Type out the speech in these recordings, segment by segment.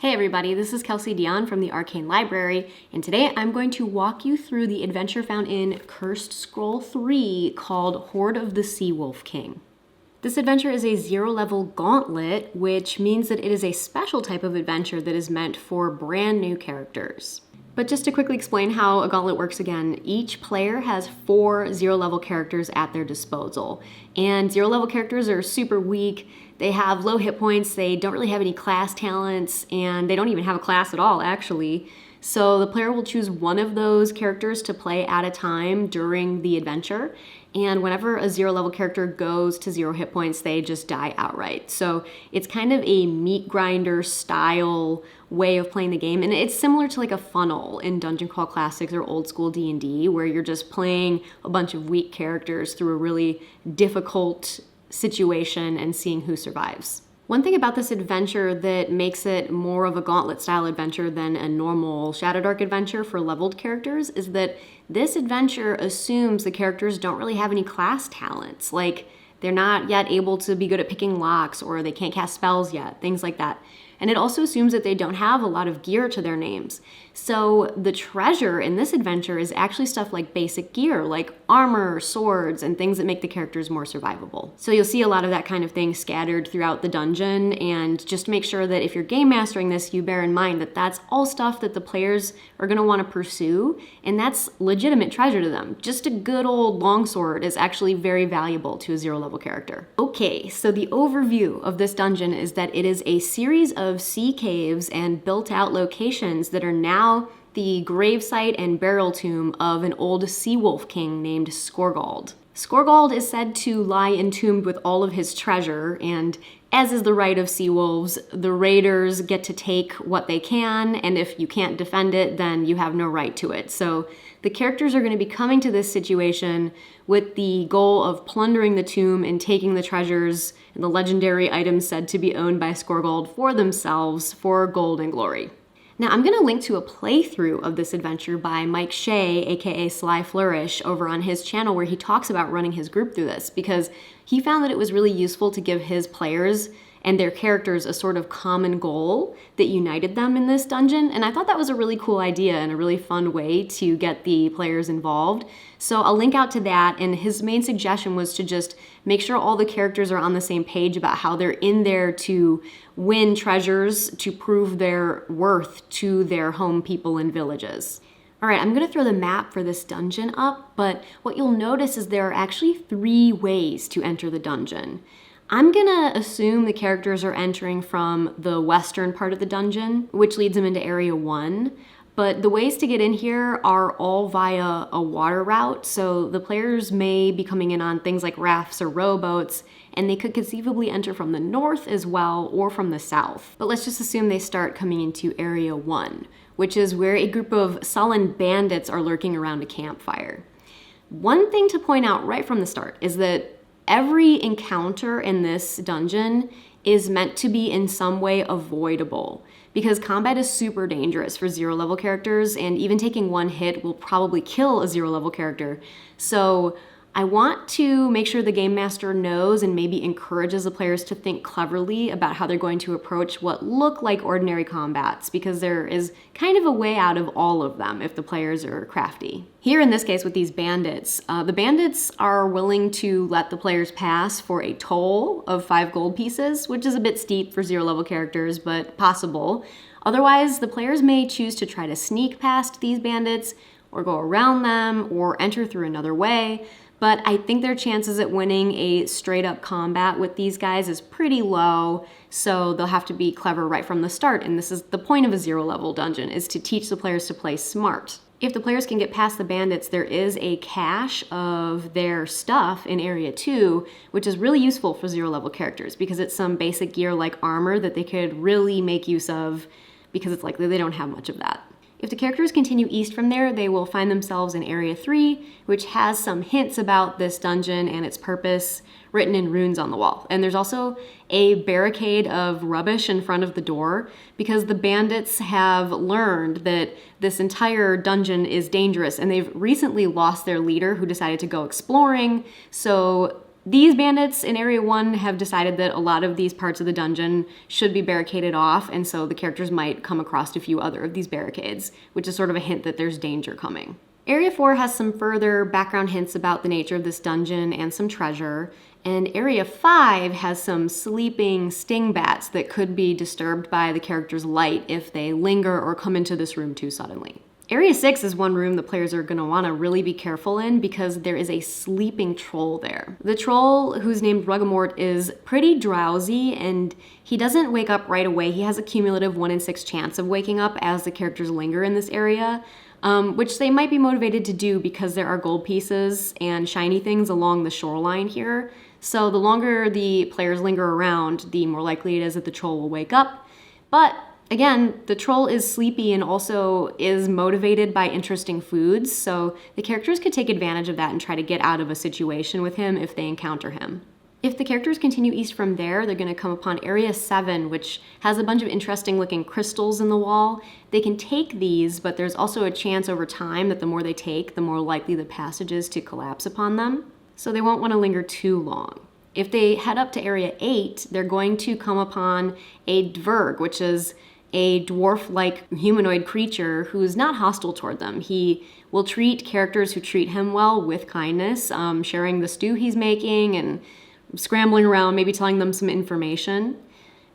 Hey everybody, this is Kelsey Dion from the Arcane Library, and today I'm going to walk you through the adventure found in Cursed Scroll 3 called Hoard of the Seawolf King. This adventure is a 0-level gauntlet, which means that it is a special type of adventure that is meant for brand new characters. But just to quickly explain how a gauntlet works again, each player has 4 0-level characters at their disposal. And 0-level characters are super weak, they have low hit points, they don't really have any class talents, and they don't even have a class at all, actually. So the player will choose one of those characters to play at a time during the adventure. And whenever a 0-level character goes to 0 hit points, they just die outright. So it's kind of a meat grinder style way of playing the game. And it's similar to like a funnel in Dungeon Crawl Classics or old school D&D, where you're just playing a bunch of weak characters through a really difficult situation and seeing who survives. One thing about this adventure that makes it more of a gauntlet style adventure than a normal Shadowdark adventure for leveled characters is that this adventure assumes the characters don't really have any class talents. Like, they're not yet able to be good at picking locks, or they can't cast spells yet, things like that. And it also assumes that they don't have a lot of gear to their names. So the treasure in this adventure is actually stuff like basic gear, like armor, swords, and things that make the characters more survivable. So you'll see a lot of that kind of thing scattered throughout the dungeon, and just make sure that if you're game mastering this, you bear in mind that that's all stuff that the players are going to want to pursue, and that's legitimate treasure to them. Just a good old longsword is actually very valuable to a 0-level character. Okay, so the overview of this dungeon is that it is a series of sea caves and built-out locations that are now the gravesite and burial tomb of an old sea wolf king named Skorgald. Skorgald is said to lie entombed with all of his treasure, and as is the right of sea wolves, the raiders get to take what they can, and if you can't defend it, then you have no right to it. So the characters are going to be coming to this situation with the goal of plundering the tomb and taking the treasures and the legendary items said to be owned by Skorgald for themselves for gold and glory. Now, I'm going to link to a playthrough of this adventure by Mike Shea, aka Sly Flourish, over on his channel where he talks about running his group through this, because he found that it was really useful to give his players and their characters a sort of common goal that united them in this dungeon. And I thought that was a really cool idea and a really fun way to get the players involved. So I'll link out to that, and his main suggestion was to just make sure all the characters are on the same page about how they're in there to win treasures to prove their worth to their home people and villages. All right, I'm gonna throw the map for this dungeon up, but what you'll notice is there are actually 3 ways to enter the dungeon. I'm gonna assume the characters are entering from the western part of the dungeon, which leads them into Area 1. But the ways to get in here are all via a water route, so the players may be coming in on things like rafts or rowboats, and they could conceivably enter from the north as well, or from the south. But let's just assume they start coming into Area 1, which is where a group of sullen bandits are lurking around a campfire. One thing to point out right from the start is that every encounter in this dungeon is meant to be in some way avoidable, because combat is super dangerous for 0-level characters, and even taking 1 hit will probably kill a 0-level character. So I want to make sure the game master knows and maybe encourages the players to think cleverly about how they're going to approach what look like ordinary combats, because there is kind of a way out of all of them if the players are crafty. Here in this case with these bandits, the bandits are willing to let the players pass for a toll of 5 gold pieces, which is a bit steep for 0-level characters, but possible. Otherwise, the players may choose to try to sneak past these bandits, or go around them, or enter through another way. But I think their chances at winning a straight up combat with these guys is pretty low, so they'll have to be clever right from the start, and this is the point of a 0-level dungeon, is to teach the players to play smart. If the players can get past the bandits, there is a cache of their stuff in Area 2, which is really useful for 0-level characters, because it's some basic gear like armor that they could really make use of, because it's likely they don't have much of that. If the characters continue east from there, they will find themselves in Area 3, which has some hints about this dungeon and its purpose written in runes on the wall. And there's also a barricade of rubbish in front of the door, because the bandits have learned that this entire dungeon is dangerous, and they've recently lost their leader who decided to go exploring. So These bandits in Area 1 have decided that a lot of these parts of the dungeon should be barricaded off, and so the characters might come across a few other of these barricades, which is sort of a hint that there's danger coming. Area 4 has some further background hints about the nature of this dungeon and some treasure, and Area 5 has some sleeping sting bats that could be disturbed by the character's light if they linger or come into this room too suddenly. Area 6 is one room the players are going to want to really be careful in because there is a sleeping troll there. The troll, who's named Rugamort, is pretty drowsy and he doesn't wake up right away. He has a cumulative 1 in 6 chance of waking up as the characters linger in this area, which they might be motivated to do because there are gold pieces and shiny things along the shoreline here. So the longer the players linger around, the more likely it is that the troll will wake up. But again, the troll is sleepy and also is motivated by interesting foods, so the characters could take advantage of that and try to get out of a situation with him if they encounter him. If the characters continue east from there, they're going to come upon Area 7, which has a bunch of interesting looking crystals in the wall. They can take these, but there's also a chance over time that the more they take, the more likely the passage is to collapse upon them, so they won't want to linger too long. If they head up to Area 8, they're going to come upon a dverg, which is a dwarf-like humanoid creature who's not hostile toward them. He will treat characters who treat him well with kindness, sharing the stew he's making and scrambling around, maybe telling them some information.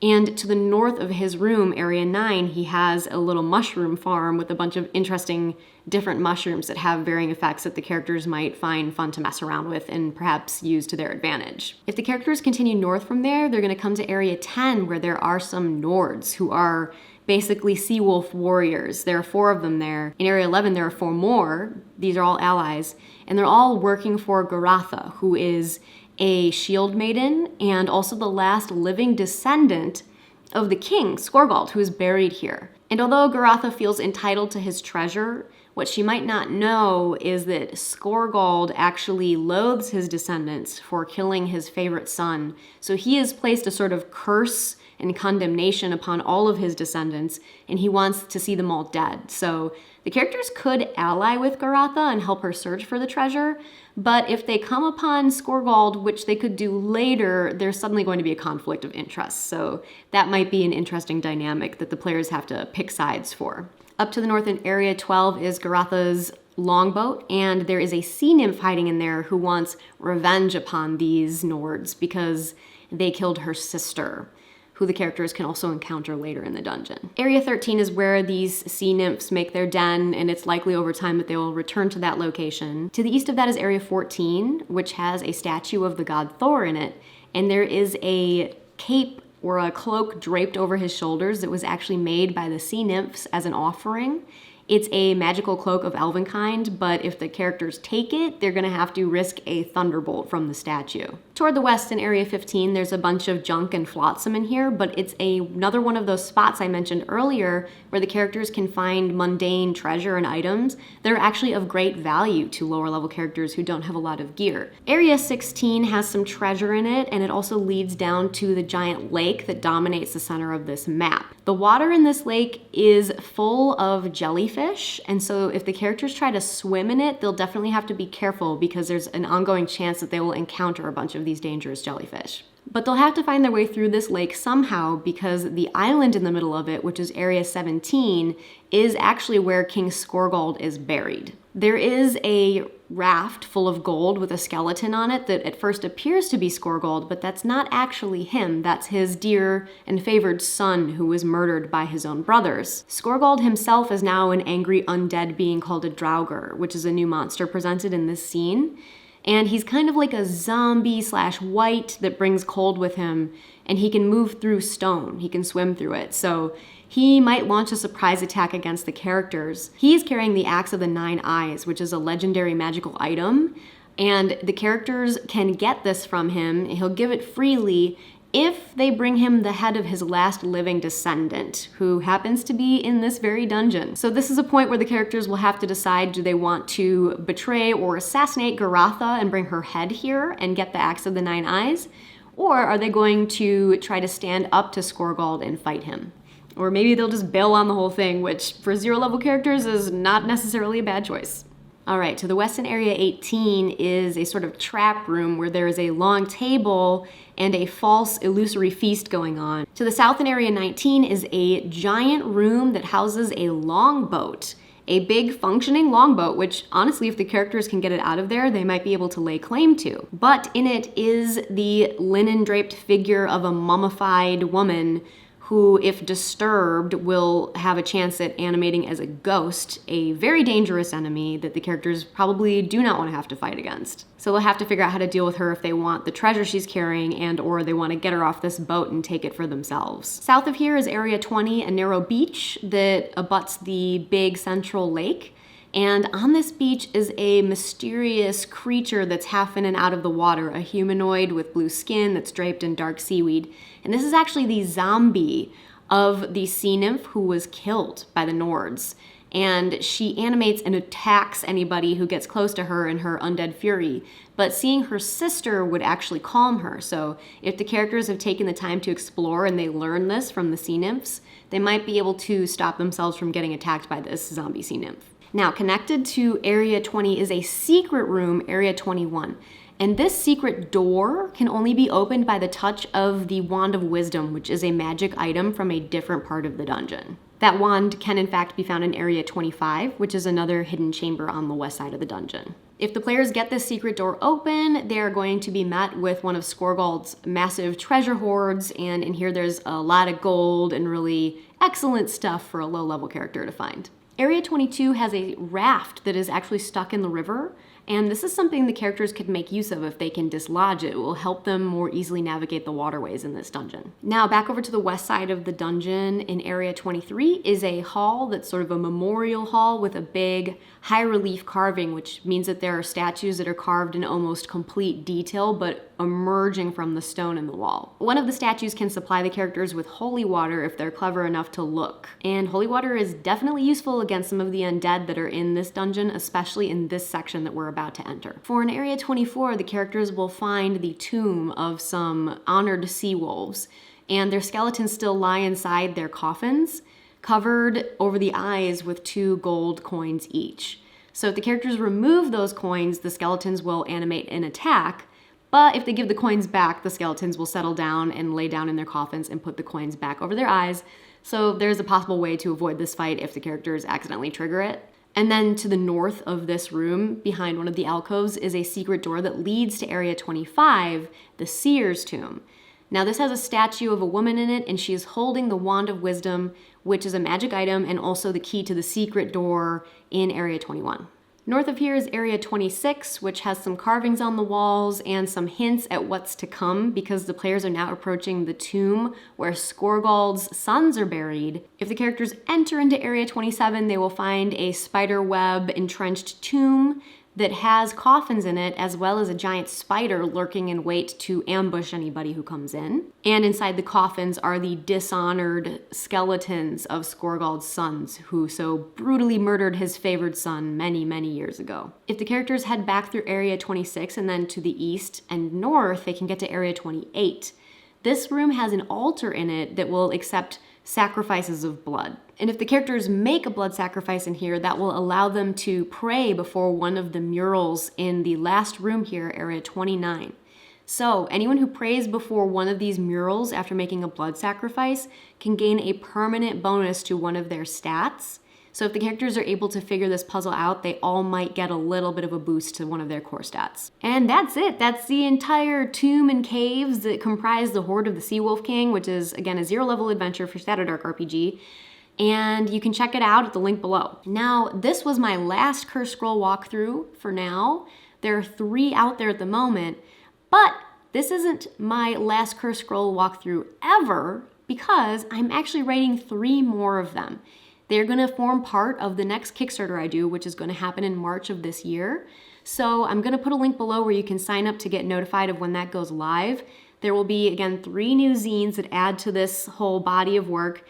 And to the north of his room, Area 9, he has a little mushroom farm with a bunch of interesting different mushrooms that have varying effects that the characters might find fun to mess around with and perhaps use to their advantage. If the characters continue north from there, they're going to come to Area 10 where there are some Nords who are basically sea wolf warriors. There are 4 of them there. In Area 11, there are 4 more. These are all allies. And they're all working for Garatha, who is a shield maiden and also the last living descendant of the king, Skorgald, who is buried here. And although Garatha feels entitled to his treasure, what she might not know is that Skorgald actually loathes his descendants for killing his favorite son. So he has placed a sort of curse and condemnation upon all of his descendants, and he wants to see them all dead. So the characters could ally with Garatha and help her search for the treasure, but if they come upon Skorgald, which they could do later, there's suddenly going to be a conflict of interest. So that might be an interesting dynamic that the players have to pick sides for. Up to the north in Area 12 is Garatha's longboat, and there is a sea nymph hiding in there who wants revenge upon these Nords because they killed her sister, who the characters can also encounter later in the dungeon. Area 13 is where these sea nymphs make their den, and it's likely over time that they will return to that location. To the east of that is Area 14, which has a statue of the god Thor in it, and there is a cape or a cloak draped over his shoulders that was actually made by the sea nymphs as an offering. It's a magical cloak of elvenkind, but if the characters take it, they're going to have to risk a thunderbolt from the statue. Toward the west in Area 15, there's a bunch of junk and flotsam in here, but it's another one of those spots I mentioned earlier where the characters can find mundane treasure and items that are actually of great value to lower level characters who don't have a lot of gear. Area 16 has some treasure in it, and it also leads down to the giant lake that dominates the center of this map. The water in this lake is full of jellyfish, and so if the characters try to swim in it, they'll definitely have to be careful because there's an ongoing chance that they will encounter a bunch of these dangerous jellyfish. But they'll have to find their way through this lake somehow because the island in the middle of it, which is Area 17, is actually where King Skorgald is buried. There is a raft full of gold with a skeleton on it that at first appears to be Skorgald, but that's not actually him. That's his dear and favored son who was murdered by his own brothers. Skorgald himself is now an angry undead being called a Draugr, which is a new monster presented in this scene. And he's kind of like a zombie/wight that brings cold with him, and he can move through stone. He can swim through it. So he might launch a surprise attack against the characters. He is carrying the Axe of the Nine Eyes, which is a legendary magical item, and the characters can get this from him. He'll give it freely if they bring him the head of his last living descendant, who happens to be in this very dungeon. So this is a point where the characters will have to decide, do they want to betray or assassinate Garatha and bring her head here and get the Axe of the Nine Eyes? Or are they going to try to stand up to Skorgald and fight him? Or maybe they'll just bail on the whole thing, which for 0 level characters is not necessarily a bad choice. All right, to the west in Area 18 is a sort of trap room where there is a long table and a false illusory feast going on. To the south in Area 19 is a giant room that houses a longboat. A big functioning longboat, which honestly, if the characters can get it out of there, they might be able to lay claim to. But in it is the linen-draped figure of a mummified woman who, if disturbed, will have a chance at animating as a ghost, a very dangerous enemy that the characters probably do not want to have to fight against. So they'll have to figure out how to deal with her if they want the treasure she's carrying and or they want to get her off this boat and take it for themselves. South of here is Area 20, a narrow beach that abuts the big central lake. And on this beach is a mysterious creature that's half in and out of the water, a humanoid with blue skin that's draped in dark seaweed. And this is actually the zombie of the sea nymph who was killed by the Nords. And she animates and attacks anybody who gets close to her in her undead fury. But seeing her sister would actually calm her. So if the characters have taken the time to explore and they learn this from the sea nymphs, they might be able to stop themselves from getting attacked by this zombie sea nymph. Now, connected to Area 20 is a secret room, Area 21. And this secret door can only be opened by the touch of the Wand of Wisdom, which is a magic item from a different part of the dungeon. That wand can in fact be found in Area 25, which is another hidden chamber on the west side of the dungeon. If the players get this secret door open, they're going to be met with one of Skorgold's massive treasure hoards, and in here there's a lot of gold and really excellent stuff for a low-level character to find. Area 22 has a raft that is actually stuck in the river, and this is something the characters could make use of if they can dislodge it. It will help them more easily navigate the waterways in this dungeon. Now, back over to the west side of the dungeon in Area 23 is a hall that's sort of a memorial hall with a big high relief carving, which means that there are statues that are carved in almost complete detail, but emerging from the stone in the wall. One of the statues can supply the characters with holy water if they're clever enough to look. And holy water is definitely useful against some of the undead that are in this dungeon, especially in this section that we're about to enter. For in Area 24, the characters will find the tomb of some honored sea wolves, and their skeletons still lie inside their coffins, covered over the eyes with 2 gold coins each. So if the characters remove those coins, the skeletons will animate an attack, but if they give the coins back, the skeletons will settle down and lay down in their coffins and put the coins back over their eyes. So there's a possible way to avoid this fight if the characters accidentally trigger it. And then to the north of this room, behind one of the alcoves, is a secret door that leads to Area 25, the Seer's Tomb. Now this has a statue of a woman in it, and she is holding the Wand of Wisdom, which is a magic item and also the key to the secret door in Area 21. North of here is Area 26, which has some carvings on the walls and some hints at what's to come because the players are now approaching the tomb where Skorgold's sons are buried. If the characters enter into Area 27, they will find a spider web entrenched tomb that has coffins in it, as well as a giant spider lurking in wait to ambush anybody who comes in. And inside the coffins are the dishonored skeletons of Skorgold's sons, who so brutally murdered his favored son many, many years ago. If the characters head back through Area 26 and then to the east and north, they can get to Area 28. This room has an altar in it that will accept sacrifices of blood. And if the characters make a blood sacrifice in here, that will allow them to pray before one of the murals in the last room here, Area 29. So anyone who prays before one of these murals after making a blood sacrifice can gain a permanent bonus to one of their stats. So if the characters are able to figure this puzzle out, they all might get a little bit of a boost to one of their core stats. And that's it. That's the entire tomb and caves that comprise the Hoard of the Sea Wolf King, which is, again, a 0-level adventure for Shadowdark RPG. And you can check it out at the link below. Now, this was my last Curse Scroll walkthrough for now. There are 3 out there at the moment, but this isn't my last Curse Scroll walkthrough ever because I'm actually writing 3 more of them. They're going to form part of the next Kickstarter I do, which is going to happen in March of this year. So I'm going to put a link below where you can sign up to get notified of when that goes live. There will be, again, 3 new zines that add to this whole body of work.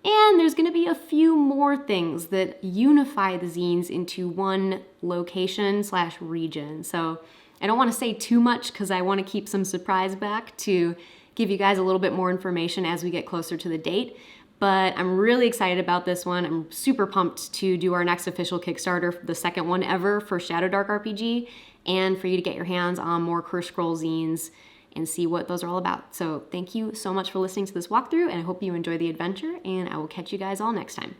And there's going to be a few more things that unify the zines into one location/region. So I don't want to say too much because I want to keep some surprise back to give you guys a little bit more information as we get closer to the date. but I'm really excited about this one. I'm super pumped to do our next official Kickstarter, the second one ever for Shadowdark RPG, and for you to get your hands on more Cursed Scroll zines and see what those are all about. So thank you so much for listening to this walkthrough, and I hope you enjoy the adventure, and I will catch you guys all next time.